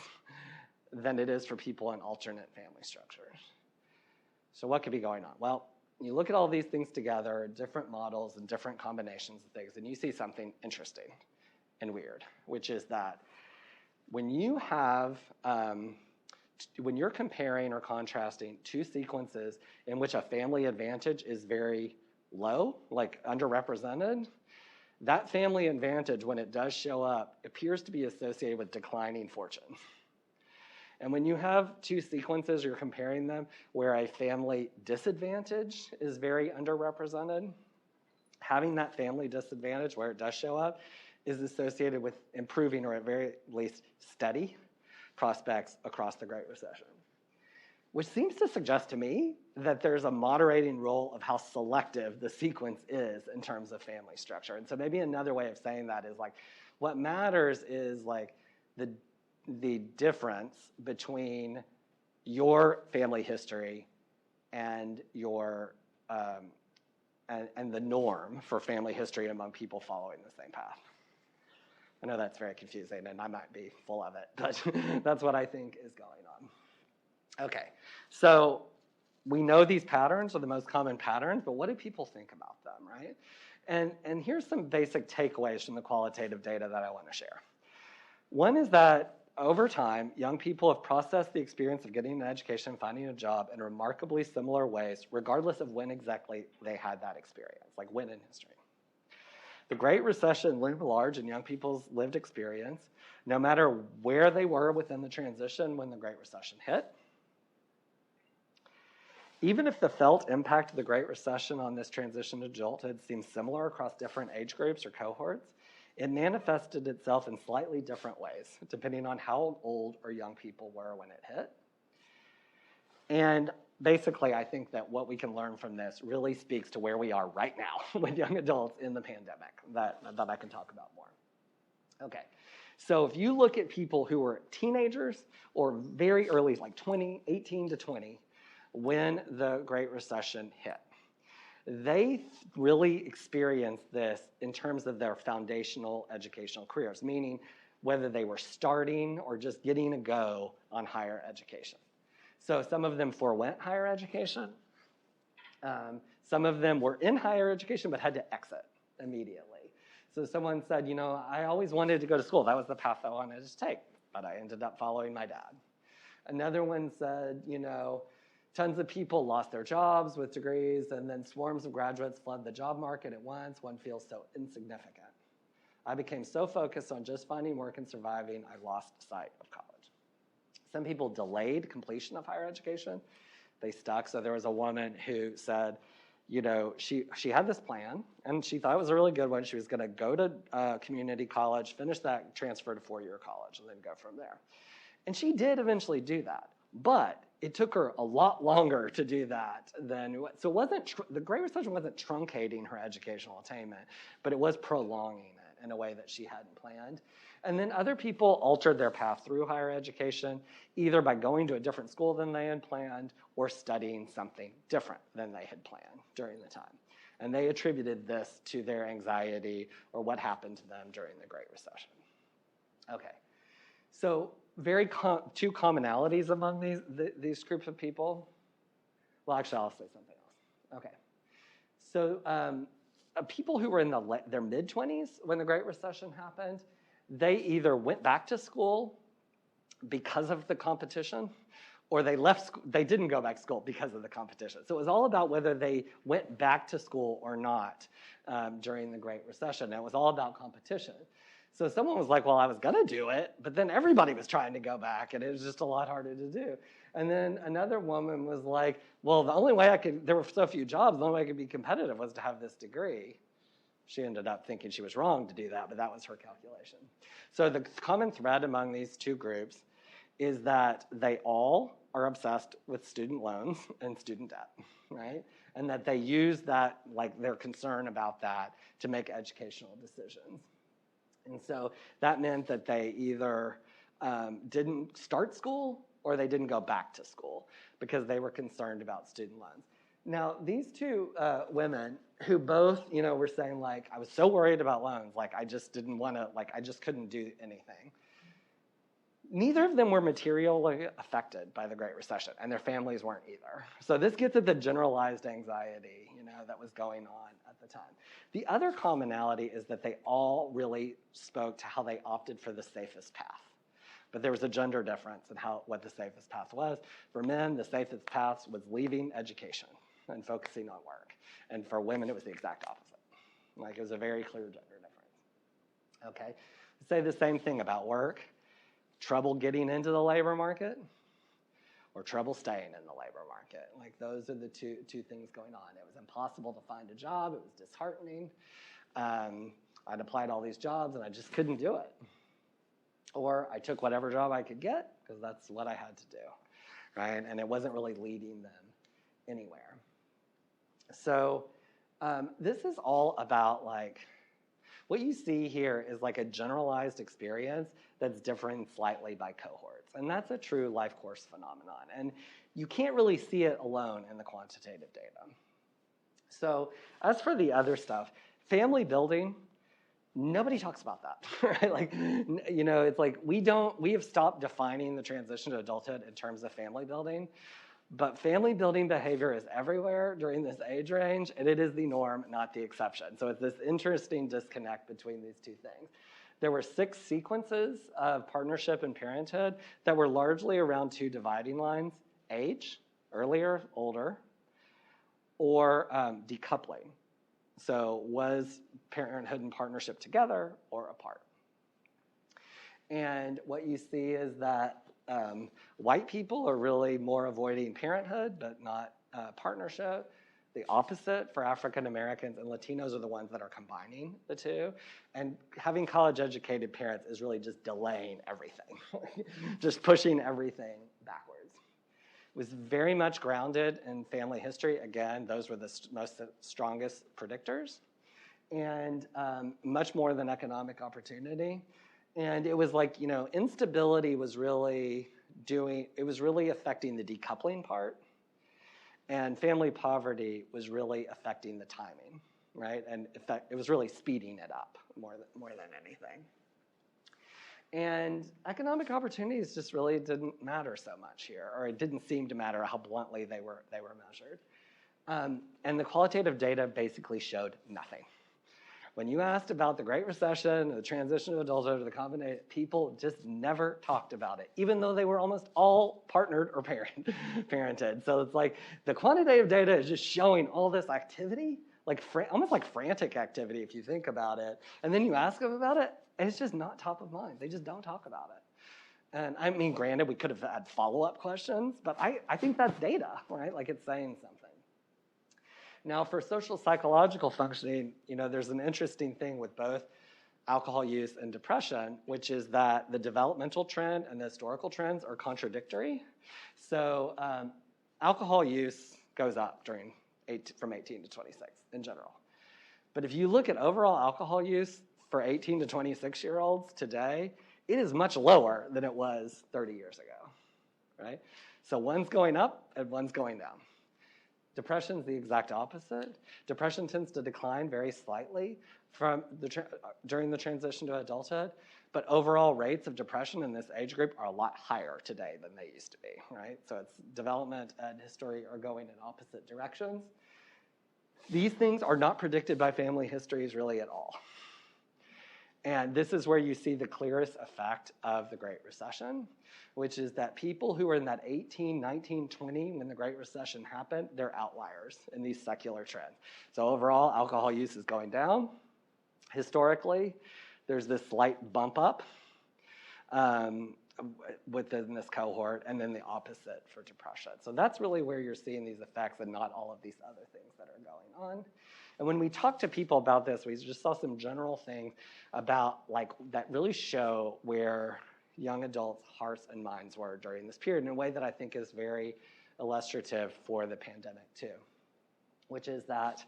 than it is for people in alternate family structures. So what could be going on? Well, you look at all these things together, different models and different combinations of things, and you see something interesting and weird, which is that when you have, when you're comparing or contrasting two sequences in which a family advantage is very low, like underrepresented, that family advantage, when it does show up, appears to be associated with declining fortune. And when you have two sequences, you're comparing them, where a family disadvantage is very underrepresented, having that family disadvantage, where it does show up, is associated with improving, or at very least steady, prospects across the Great Recession. Which seems to suggest to me that there's a moderating role of how selective the sequence is in terms of family structure. And so maybe another way of saying that is like, what matters is like the difference between your family history and your and the norm for family history among people following the same path. I know that's very confusing, and I might be full of it, but that's what I think is going on. Okay, so we know these patterns are the most common patterns, but what do people think about them, right? And here's some basic takeaways from the qualitative data that I want to share. One is that over time, young people have processed the experience of getting an education and finding a job in remarkably similar ways, regardless of when exactly they had that experience, like when in history. The Great Recession loomed large in young people's lived experience, no matter where they were within the transition when the Great Recession hit. Even if the felt impact of the Great Recession on this transition to adulthood seems similar across different age groups or cohorts, It manifested itself in slightly different ways, depending on how old or young people were when it hit. And basically, I think that what we can learn from this really speaks to where we are right now with young adults in the pandemic that I can talk about more. Okay, so if you look at people who were teenagers or very early, like 18 to 20, when the Great Recession hit, they really experienced this in terms of their foundational educational careers, meaning whether they were starting or just getting a go on higher education. So some of them forewent higher education. Some of them were in higher education but had to exit immediately. So someone said, I always wanted to go to school. That was the path I wanted to take, but I ended up following my dad. Another one said, tons of people lost their jobs with degrees, and then swarms of graduates flood the job market at once. One feels so insignificant. I became so focused on just finding work and surviving, I lost sight of college. Some people delayed completion of higher education. They stuck. So there was a woman who said, she had this plan, and she thought it was a really good one. She was going to go to community college, finish that, transfer to four-year college, and then go from there. And she did eventually do that. But it took her a lot longer to do that so it wasn't, the Great Recession wasn't truncating her educational attainment, but it was prolonging it in a way that she hadn't planned. And then other people altered their path through higher education, either by going to a different school than they had planned or studying something different than they had planned during the time. And they attributed this to their anxiety or what happened to them during the Great Recession. Okay, so two commonalities among these groups of people. Well, actually, I'll say something else. Okay. So people who were in their mid-20s when the Great Recession happened, they either went back to school because of the competition, or they didn't go back to school because of the competition. So it was all about whether they went back to school or not during the Great Recession. And it was all about competition. So someone was like, well, I was going to do it, but then everybody was trying to go back, and it was just a lot harder to do. And then another woman was like, well, the only way there were so few jobs, the only way I could be competitive was to have this degree. She ended up thinking she was wrong to do that, but that was her calculation. So the common thread among these two groups is that they all are obsessed with student loans and student debt, right? And that they use that, like their concern about that, to make educational decisions. And so that meant that they either didn't start school or they didn't go back to school because they were concerned about student loans. Now, these two women who both, were saying, like, I was so worried about loans, like, I just didn't want to, like, I just couldn't do anything. Neither of them were materially affected by the Great Recession, and their families weren't either. So this gets at the generalized anxiety, that was going on at the time. The other commonality is that they all really spoke to how they opted for the safest path. But there was a gender difference in what the safest path was. For men, the safest path was leaving education and focusing on work. And for women, it was the exact opposite. Like, it was a very clear gender difference. Okay, say the same thing about work. Trouble getting into the labor market or trouble staying in the labor market. Like, those are the two things going on. It was impossible to find a job. It was disheartening. I'd applied all these jobs and I just couldn't do it. Or I took whatever job I could get because that's what I had to do, right? And it wasn't really leading them anywhere. So this is all about, like, what you see here is like a generalized experience that's differing slightly by cohorts. And that's a true life course phenomenon. And you can't really see it alone in the quantitative data. So as for the other stuff, family building, nobody talks about that, right? Like, it's like we have stopped defining the transition to adulthood in terms of family building. But family building behavior is everywhere during this age range, and it is the norm, not the exception. So it's this interesting disconnect between these two things. There were 6 sequences of partnership and parenthood that were largely around 2 dividing lines: age, earlier, older, or decoupling. So was parenthood and partnership together or apart? And what you see is that white people are really more avoiding parenthood, but not partnership. The opposite for African Americans and Latinos are the ones that are combining the two. And having college-educated parents is really just delaying everything, just pushing everything backwards. It was very much grounded in family history. Again, those were the strongest predictors, and much more than economic opportunity. And it was like, instability was really affecting the decoupling part. And family poverty was really affecting the timing, right? And it was really speeding it up more than anything. And economic opportunities just really didn't matter so much here, or it didn't seem to matter how bluntly they were measured. And the qualitative data basically showed nothing. When you asked about the Great Recession, the transition to adulthood, or the combination, people just never talked about it, even though they were almost all partnered or parented. So it's like the quantitative data is just showing all this activity, like almost like frantic activity if you think about it. And then you ask them about it, and it's just not top of mind. They just don't talk about it. And I mean, granted, we could have had follow-up questions, but I think that's data, right? Like it's saying something. Now, for social psychological functioning, there's an interesting thing with both alcohol use and depression, which is that the developmental trend and the historical trends are contradictory. So alcohol use goes up from 18 to 26 in general. But if you look at overall alcohol use for 18 to 26-year-olds today, it is much lower than it was 30 years ago, right? So one's going up and one's going down. Depression is the exact opposite. Depression tends to decline very slightly during the transition to adulthood, but overall rates of depression in this age group are a lot higher today than they used to be, right? So it's development and history are going in opposite directions. These things are not predicted by family histories really at all. And this is where you see the clearest effect of the Great Recession, which is that people who were in that 18, 19, 20 when the Great Recession happened, they're outliers in these secular trends. So overall, alcohol use is going down. Historically, there's this slight bump up within this cohort, and then the opposite for depression. So that's really where you're seeing these effects and not all of these other things that are going on. And when we talk to people about this, we just saw some general things about that really show where young adults' hearts and minds were during this period in a way that I think is very illustrative for the pandemic too, which is that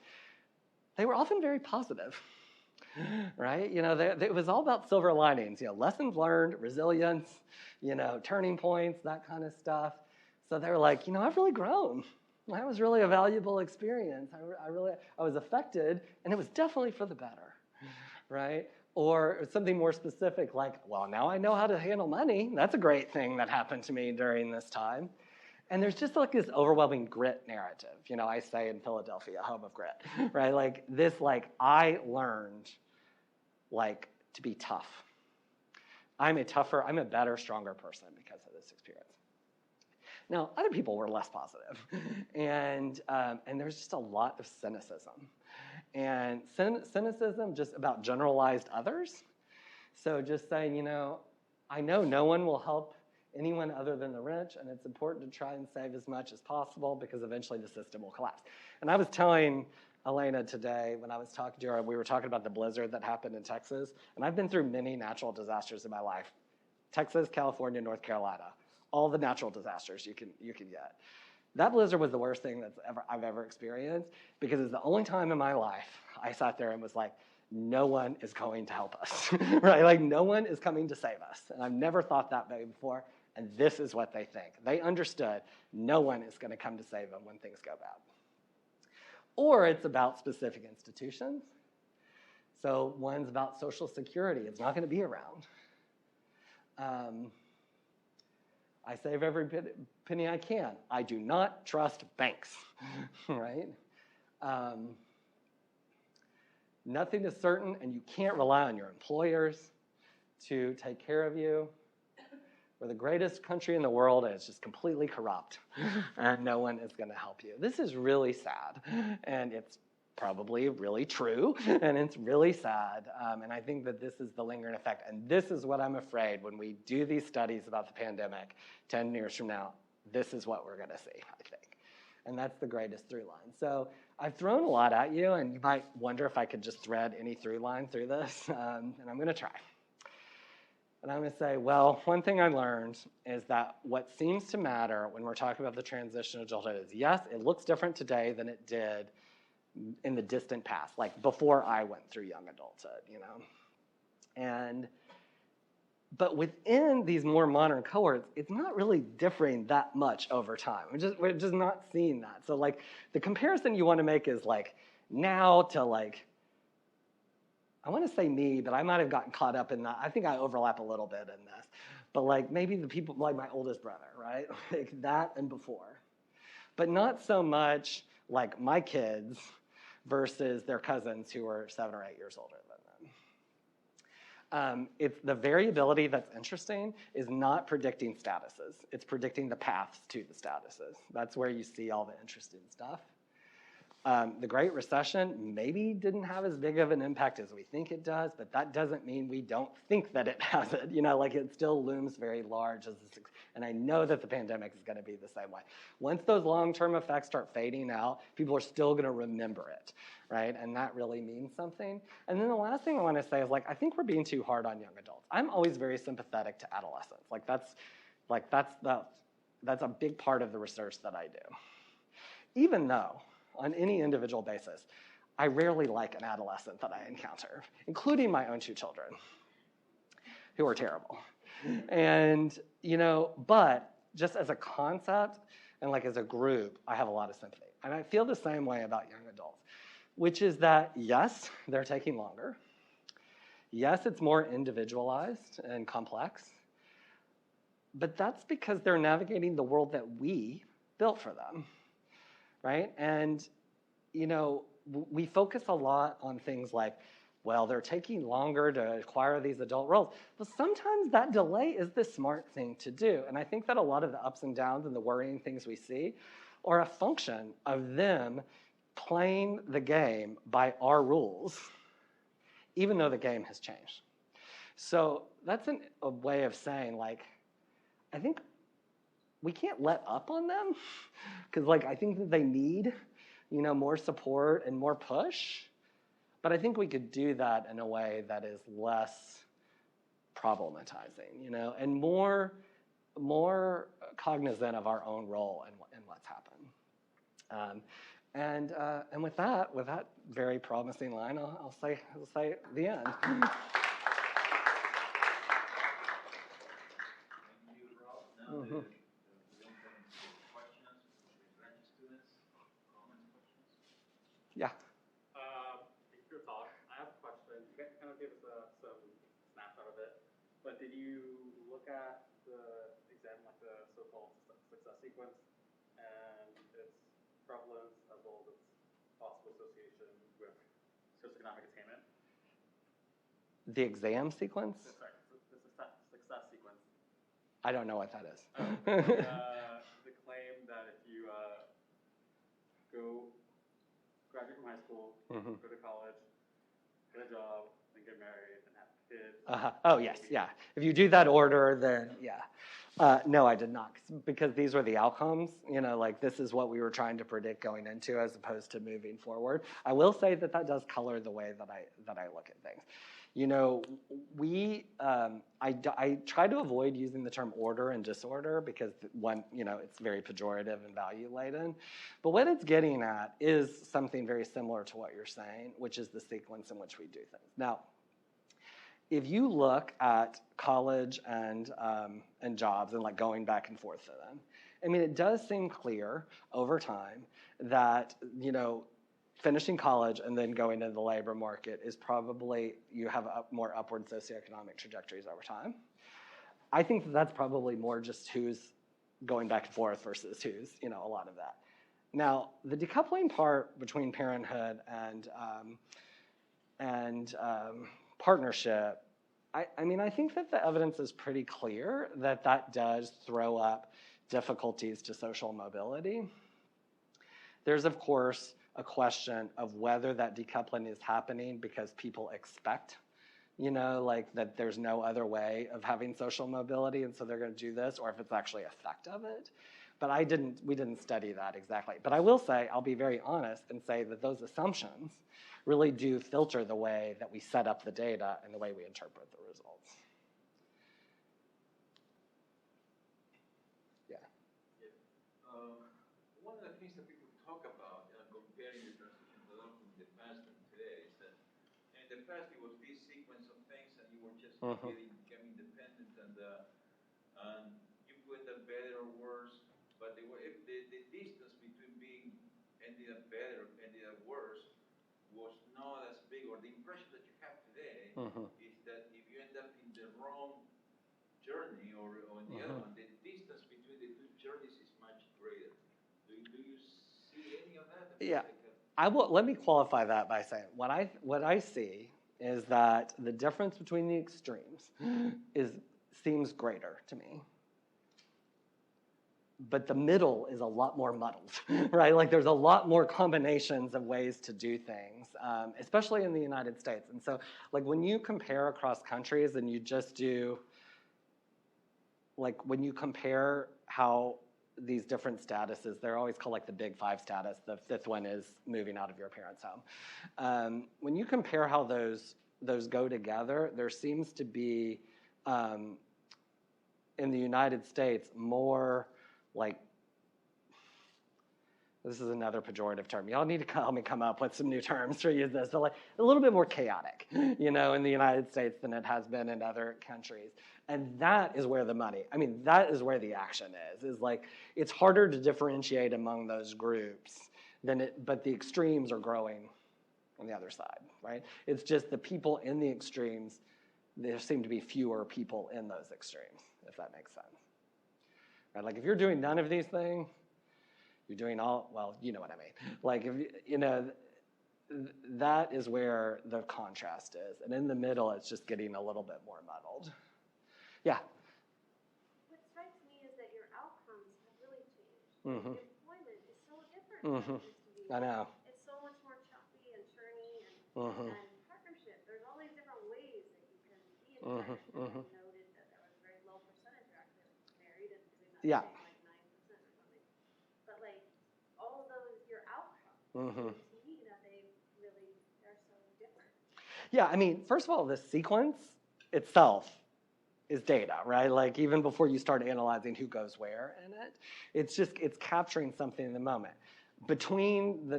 they were often very positive, right? It was all about silver linings, lessons learned, resilience, turning points, that kind of stuff. So they were like, I've really grown. That was really a valuable experience. I was affected, and it was definitely for the better, right? Or something more specific like, well, now I know how to handle money. That's a great thing that happened to me during this time. And there's just like this overwhelming grit narrative. I say in Philadelphia, home of grit, right? I learned to be tough. I'm a better, stronger person because of this experience. Now, other people were less positive, and there's just a lot of cynicism. And cynicism just about generalized others. So just saying, I know no one will help anyone other than the rich, and it's important to try and save as much as possible because eventually the system will collapse. And I was telling Elena today when I was talking to her, we were talking about the blizzard that happened in Texas, and I've been through many natural disasters in my life. Texas, California, North Carolina. All the natural disasters you can get. That blizzard was the worst thing I've ever experienced because it's the only time in my life I sat there and was like, no one is going to help us, right? No one is coming to save us. And I've never thought that way before, and this is what they think. They understood no one is going to come to save them when things go bad. Or it's about specific institutions. So one's about Social Security. It's not going to be around. I save every penny I can. I do not trust banks, right? Nothing is certain, and you can't rely on your employers to take care of you. We're the greatest country in the world, and it's just completely corrupt, and no one is going to help you. This is really sad, and it's probably really true, and it's really sad, and I think that this is the lingering effect, and this is what I'm afraid when we do these studies about the pandemic 10 years from now, this is what we're going to see, I think, and that's the greatest through line. So I've thrown a lot at you, and you might wonder if I could just thread any through line through this, and I'm going to try. And I'm going to say, well, one thing I learned is that what seems to matter when we're talking about the transition to adulthood is, yes, it looks different today than it did in the distant past, like before I went through young adulthood, you know. But within these more modern cohorts, it's not really differing that much over time. We're just not seeing that. So like the comparison you want to make is like now to like, I want to say me, but I might have gotten caught up in that. I think I overlap a little bit in this. But like maybe the people, like my oldest brother, right? Like that and before. But not so much like my kids versus their cousins who are 7 or 8 years older than them. It's the variability that's interesting is not predicting statuses. It's predicting the paths to the statuses. That's where you see all the interesting stuff. The Great Recession maybe didn't have as big of an impact as we think it does, but that doesn't mean we don't think that it has it. You know, like it still looms very large, and I know that the pandemic is going to be the same way. Once those long-term effects start fading out, people are still going to remember it, right? And that really means something. And then the last thing I want to say is, like, I think we're being too hard on young adults. I'm always very sympathetic to adolescents. That's a big part of the research that I do. Even though, on any individual basis, I rarely like an adolescent that I encounter, including my own 2 children, who are terrible. And, you know, but just as a concept and like as a group, I have a lot of sympathy. And I feel the same way about young adults, which is that, yes, they're taking longer. Yes, it's more individualized and complex. But that's because they're navigating the world that we built for them. Right? And, you know, we focus a lot on things like, well, they're taking longer to acquire these adult roles. Well, sometimes that delay is the smart thing to do. And I think that a lot of the ups and downs and the worrying things we see are a function of them playing the game by our rules, even though the game has changed. So that's a way of saying, like, I think we can't let up on them because, like, I think that they need, you know, more support and more push. But I think we could do that in a way that is less problematizing, you know, and more cognizant of our own role in what's happened. And with that very promising line, I'll say the end.
Thank you, Rob. Now
Yeah.
Thank you for your talk. I have a question. You guys kind of gave us some snapshot of it, but did you look at the exam, like the so-called success sequence, and its prevalence as well as its possible association with socioeconomic attainment?
The exam sequence?
Sorry, the success sequence.
I don't know what that is.
The claim that if you graduate from high school, go to college, get a job, then get married, and have kids.
Oh, yes, yeah. If you do that order, then yeah. No, I did not, because these were the outcomes. You know, like this is what we were trying to predict going into as opposed to moving forward. I will say that does color the way that I look at things. You know, I try to avoid using the term order and disorder because one, you know, it's very pejorative and value laden. But what it's getting at is something very similar to what you're saying, which is the sequence in which we do things. Now, if you look at college and jobs and like going back and forth to them, I mean, it does seem clear over time that, you know, finishing college and then going into the labor market is probably, you have more upward socioeconomic trajectories over time. I think that's probably more just who's going back and forth versus who's, you know, a lot of that. Now, the decoupling part between parenthood and partnership, I mean, I think that the evidence is pretty clear that does throw up difficulties to social mobility. There's, of course, a question of whether that decoupling is happening because people expect, you know, like that there's no other way of having social mobility and so they're going to do this, or if it's actually effect of it. But we didn't study that exactly. But I will say, I'll be very honest and say that those assumptions really do filter the way that we set up the data and the way we interpret the results. Yeah.
One of the things that people talk about comparing the transition to adulthood in the past and today is that in the past it was this sequence of things and you were just becoming independent and you could end up better or worse, but the distance between being ended up better or ended up worse was not as big, or the impression that you have today is that if you end up in the wrong journey or in the other one, the distance between the two journeys is much greater. Do you see any of that?
Yeah, let me qualify that by saying what I see is that the difference between the extremes seems greater to me. But the middle is a lot more muddled, right? Like there's a lot more combinations of ways to do things, especially in the United States. And so like when you compare across countries and you just do, like when you compare how these different statuses, they're always called like the big five status. The fifth one is moving out of your parents' home. When you compare how those go together, there seems to be, in the United States, more like, this is another pejorative term. Y'all need to help me come up with some new terms to use this, but like a little bit more chaotic, in the United States than it has been in other countries. And that is where that is where the action is like, it's harder to differentiate among those groups but the extremes are growing on the other side, right? It's just the people in the extremes, there seem to be fewer people in those extremes, if that makes sense. Right? Like if you're doing none of these things, you're doing you know what I mean. Like, that is where the contrast is. And in the middle, it's just getting a little bit more muddled. Yeah?
What strikes me is that your outcomes have really changed. Employment is so different than it used to be.
I know.
It's so much more choppy and churny and partnership. There's all these different ways that you can be in partnership. You noted that there was a very low percentage who actually married and doing that thing, like 9% or something. But like all of those, your outcomes, to me, that they really are so different.
Yeah, I mean, first of all, the sequence itself is data, right? Like even before you start analyzing who goes where in it, it's capturing something in the moment. Between the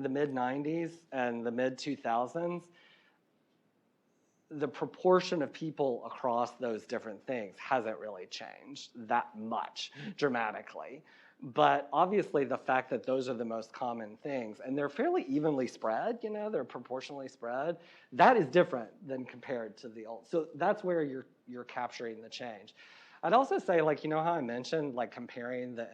mid 90s and the mid 2000s, the proportion of people across those different things hasn't really changed that much dramatically. But obviously the fact that those are the most common things, and they're fairly evenly spread, they're proportionally spread, that is different than compared to the old. So that's where you're capturing the change. I'd also say, like, how I mentioned, like comparing the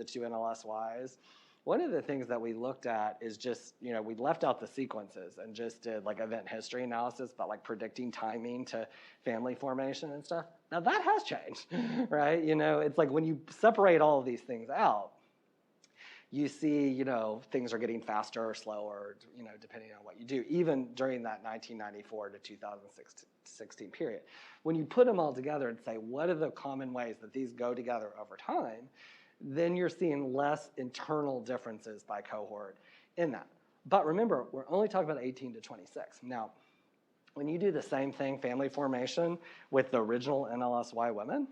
two NLSYs, one of the things that we looked at is just, we left out the sequences and just did like event history analysis about like predicting timing to family formation and stuff. Now that has changed, right? It's like when you separate all of these things out, you see, things are getting faster or slower, depending on what you do, even during that 1994 to 2016 period. When you put them all together and say, what are the common ways that these go together over time, then you're seeing less internal differences by cohort in that. But remember, we're only talking about 18 to 26. Now, when you do the same thing, family formation, with the original NLSY women,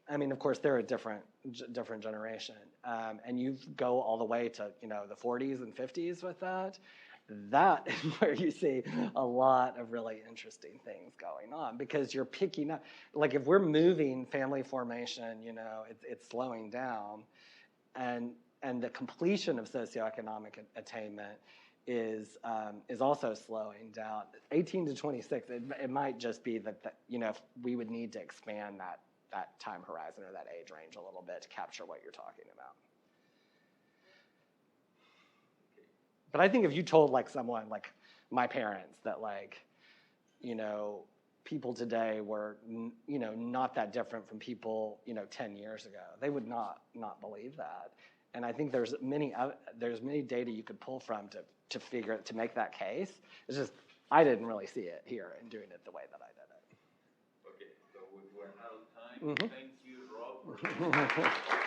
I mean, of course, they're a different generation. And you go all the way to, the 40s and 50s with that. That is where you see a lot of really interesting things going on, because you're picking up, like if we're moving family formation, it's slowing down, and the completion of socioeconomic attainment is also slowing down. 18 to 26, it might just be that we would need to expand that time horizon or that age range a little bit to capture what you're talking about. But I think if you told like someone like my parents that like, people today were, not that different from people, 10 years ago, they would not believe that. And I think there's many data you could pull from to make that case. It's just, I didn't really see it here and doing it the way that I did it.
Okay, so we're out of time. Thank you, Rob, for